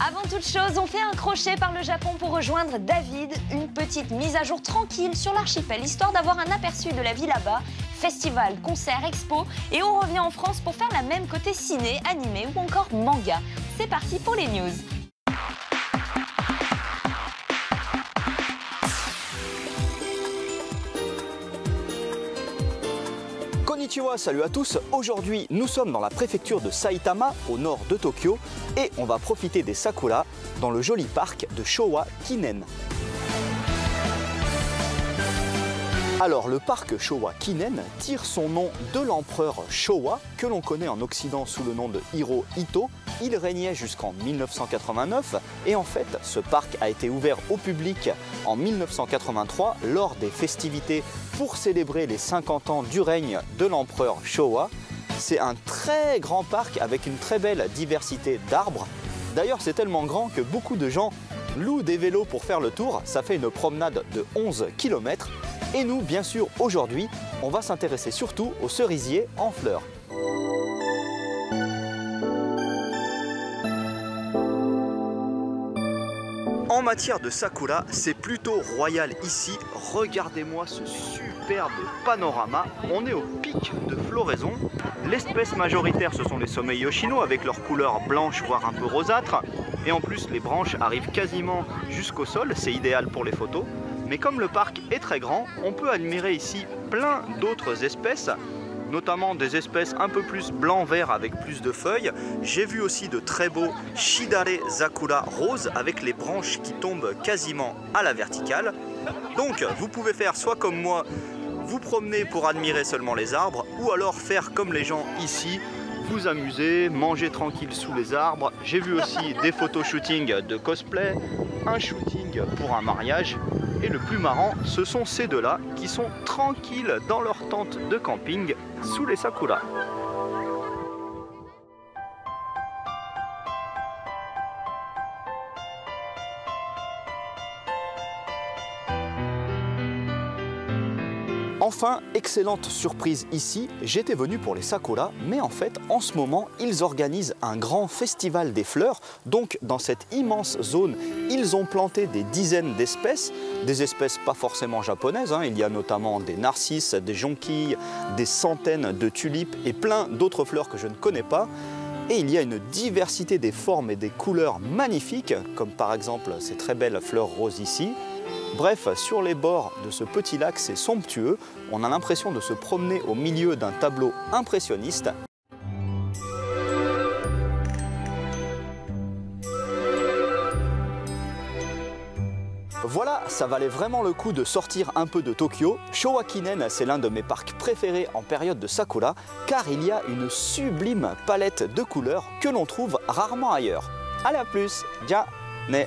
Avant toute chose, on fait un crochet par le Japon pour rejoindre David. Une petite mise à jour tranquille sur l'archipel, histoire d'avoir un aperçu de la vie là-bas. Festival, concerts, expo. Et on revient en France pour faire la même côté ciné, animé ou encore manga. C'est parti pour les news. Konnichiwa, salut à tous. Aujourd'hui, nous sommes dans la préfecture de Saitama, au nord de Tokyo, et on va profiter des sakura dans le joli parc de Showa Kinen. Alors, le parc Showa Kinen tire son nom de l'empereur Showa, que l'on connaît en Occident sous le nom de Hirohito. Il régnait jusqu'en 1989 et en fait, ce parc a été ouvert au public en 1983 lors des festivités pour célébrer les 50 ans du règne de l'empereur Showa. C'est un très grand parc avec une très belle diversité d'arbres. D'ailleurs, c'est tellement grand que beaucoup de gens louent des vélos pour faire le tour. Ça fait une promenade de 11 km. Et nous, bien sûr, aujourd'hui, on va s'intéresser surtout aux cerisiers en fleurs. En matière de sakura, c'est plutôt royal ici. Regardez-moi ce superbe panorama. On est au pic de floraison. L'espèce majoritaire, ce sont les sommeils yoshino avec leur couleur blanche, voire un peu rosâtre. Et en plus, les branches arrivent quasiment jusqu'au sol. C'est idéal pour les photos. Mais comme le parc est très grand, on peut admirer ici plein d'autres espèces, notamment des espèces un peu plus blanc-vert avec plus de feuilles. J'ai vu aussi de très beaux Shidare Zakura roses avec les branches qui tombent quasiment à la verticale. Donc vous pouvez faire soit comme moi, vous promener pour admirer seulement les arbres, ou alors faire comme les gens ici, vous amuser, manger tranquille sous les arbres. J'ai vu aussi des photo-shootings de cosplay, un shooting pour un mariage. Et le plus marrant, ce sont ces deux-là qui sont tranquilles dans leur tente de camping sous les sakuras. Enfin, excellente surprise ici, j'étais venu pour les sakura, mais en fait, en ce moment, ils organisent un grand festival des fleurs. Donc, dans cette immense zone, ils ont planté des dizaines d'espèces, des espèces pas forcément japonaises, hein. Il y a notamment des narcisses, des jonquilles, des centaines de tulipes et plein d'autres fleurs que je ne connais pas. Et il y a une diversité des formes et des couleurs magnifiques, comme par exemple ces très belles fleurs roses ici. Bref, sur les bords de ce petit lac, c'est somptueux. On a l'impression de se promener au milieu d'un tableau impressionniste. Voilà, ça valait vraiment le coup de sortir un peu de Tokyo. Showa Kinen, c'est l'un de mes parcs préférés en période de sakura, car il y a une sublime palette de couleurs que l'on trouve rarement ailleurs. Allez, à plus, ja ne.